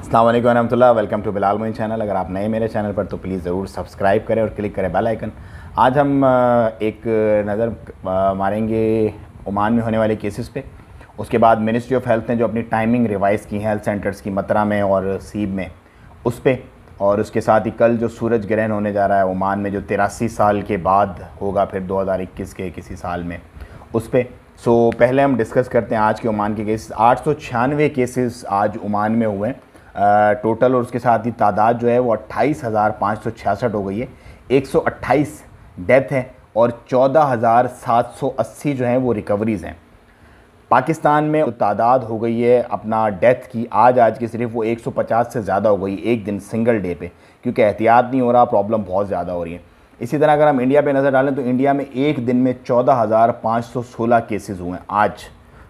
अस्सलाम वालेकुम रहमतुल्लाह। Welcome to Bilal Moin channel. अगर आप नए मेरे चैनल पर तो प्लीज़ ज़रूर सब्सक्राइब करें और क्लिक करें बेल आइकन। आज हम एक नज़र मारेंगे ओमान में होने वाले केसेस पे। उसके बाद मिनिस्ट्री ऑफ हेल्थ ने जो अपनी टाइमिंग रिवाइज़ की है हेल्थ सेंटर्स की मथुरा में और सीब में, उस पर, और उसके साथ ही कल जो सूरज ग्रहण होने जा रहा है ओमान में, जो 83 साल के बाद होगा फिर 2021 के किसी साल में, उस पर। सो पहले हम डिस्कस करते हैं आज के ओमान के केसेस। 896 केसेस आज ओमान में हुए हैं टोटल, और उसके साथ ही तादाद जो है वो 28,566 हो गई है। 128 डेथ हैं और 14,780 जो हैं वो रिकवरीज़ हैं। पाकिस्तान में तो तादाद हो गई है अपना डेथ की आज की सिर्फ वो 150 से ज़्यादा हो गई एक दिन सिंगल डे पे, क्योंकि एहतियात नहीं हो रहा, प्रॉब्लम बहुत ज़्यादा हो रही है। इसी तरह अगर हम इंडिया पे नज़र डालें तो इंडिया में एक दिन में 14,516 केसेस हुए हैं। आज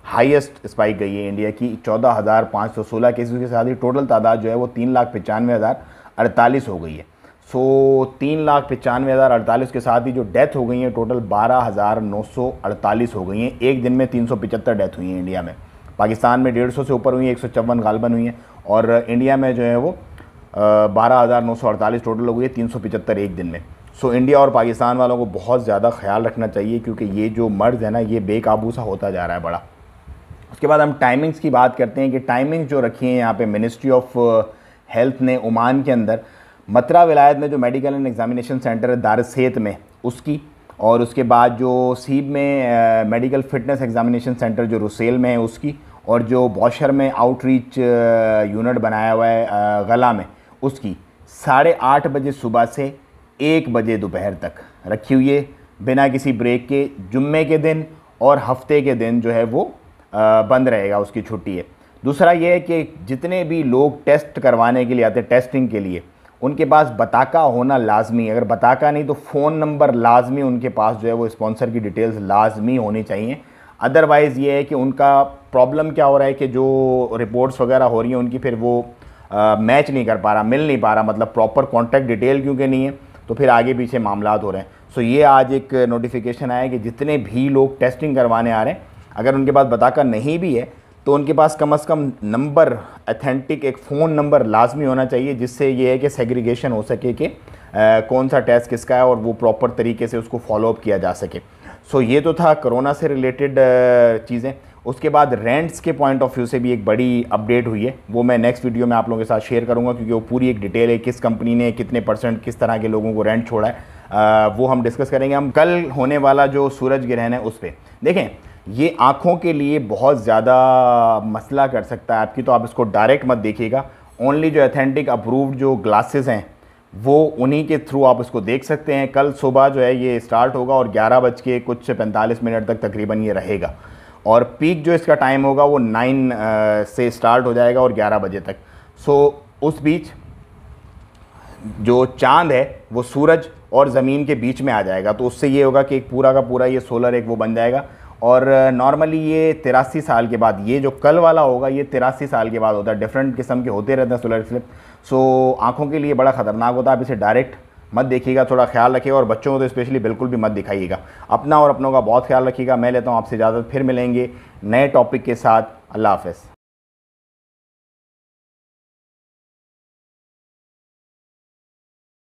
हाईएस्ट स्पाइक गई है इंडिया की 14,516 केसेस के साथ ही टोटल तादाद जो है वो 3,95,048 हो गई है। सो 3,95,048 के साथ ही जो डेथ हो गई है टोटल 12,948 हो गई हैं। एक दिन में 375 डेथ हुई हैं इंडिया में। पाकिस्तान में 150 से ऊपर हुई है, 154 गालबन हुई हैं, और इंडिया में जो है वो 12,948 टोटल हो गई है, 375 एक दिन में। सो इंडिया और पाकिस्तान वालों को बहुत ज़्यादा ख्याल रखना चाहिए, क्योंकि ये जो मर्ज़ है ना, ये बेकाबू सा होता जा रहा है बड़ा। उसके बाद हम टाइमिंग्स की बात करते हैं कि टाइमिंग जो रखी है यहाँ पे मिनिस्ट्री ऑफ हेल्थ ने ओमान के अंदर, मथुरा विलायत में जो मेडिकल एंड एग्जामिनेशन सेंटर है दारसेत में, उसकी, और उसके बाद जो सीब में मेडिकल फिटनेस एग्जामिनेशन सेंटर जो रुसेल में है उसकी, और जो बौशर में आउटरीच यूनिट बनाया हुआ है गला में, उसकी 8:30 बजे सुबह से 1 बजे दोपहर तक रखी हुई है, बिना किसी ब्रेक के। जुम्मे के दिन और हफ्ते के दिन जो है वो बंद रहेगा, उसकी छुट्टी है। दूसरा ये है कि जितने भी लोग टेस्ट करवाने के लिए आते हैं, टेस्टिंग के लिए, उनके पास बताका होना लाजमी है। अगर बताका नहीं तो फ़ोन नंबर लाजमी उनके पास जो है वो स्पॉन्सर की डिटेल्स लाजमी होनी चाहिए। अदरवाइज़ ये है कि उनका प्रॉब्लम क्या हो रहा है कि जो रिपोर्ट्स वगैरह हो रही हैं उनकी फिर वो मैच नहीं कर पा रहा, मिल नहीं पा रहा, मतलब प्रॉपर कॉन्टैक्ट डिटेल क्योंकि नहीं है, तो फिर आगे पीछे मामलात हो रहे हैं। सो ये आज एक नोटिफिकेशन आया कि जितने भी लोग टेस्टिंग करवाने आ रहे हैं, अगर उनके पास बताका नहीं भी है तो उनके पास कम से कम नंबर, अथेंटिक एक फ़ोन नंबर लाजमी होना चाहिए, जिससे ये है कि सेग्रीगेशन हो सके कि कौन सा टेस्ट किसका है और वो प्रॉपर तरीके से उसको फॉलोअप किया जा सके। सो ये तो था कोरोना से रिलेटेड चीज़ें। उसके बाद रेंट्स के पॉइंट ऑफ व्यू से भी एक बड़ी अपडेट हुई है, वो मैं नेक्स्ट वीडियो में आप लोगों के साथ शेयर करूंगा, क्योंकि वो पूरी एक डिटेल है, किस कंपनी ने कितने % किस तरह के लोगों को रेंट छोड़ा है, वो हम डिस्कस करेंगे। हम कल होने वाला जो सूरज ग्रहण है उस पर देखें, ये आँखों के लिए बहुत ज़्यादा मसला कर सकता है आपकी, तो आप इसको डायरेक्ट मत देखिएगा। ओनली जो अथेंटिक अप्रूव्ड जो ग्लासेस हैं वो उन्हीं के थ्रू आप इसको देख सकते हैं। कल सुबह जो है ये स्टार्ट होगा और 11:45 तक तकरीबन ये रहेगा, और पीक जो इसका टाइम होगा वो 9 से स्टार्ट हो जाएगा और 11 बजे तक। सो उस बीच जो चाँद है वो सूरज और ज़मीन के बीच में आ जाएगा, तो उससे ये होगा कि एक पूरा का पूरा ये सोलर एक वो बन जाएगा। और नॉर्मली ये 83 साल के बाद, ये जो कल वाला होगा ये 83 साल के बाद होता है। डिफरेंट किस्म के होते रहते हैं सोलर स्लिप। सो आँखों के लिए बड़ा ख़तरनाक होता है। आप इसे डायरेक्ट मत देखिएगा, थोड़ा ख्याल रखिएगा, और बच्चों को तो स्पेशली बिल्कुल भी मत दिखाइएगा। अपना और अपनों का बहुत ख्याल रखिएगा। मैं लेता हूँ आपसे इजाज़त, फिर मिलेंगे नए टॉपिक के साथ। अल्लाह हाफ़िज़।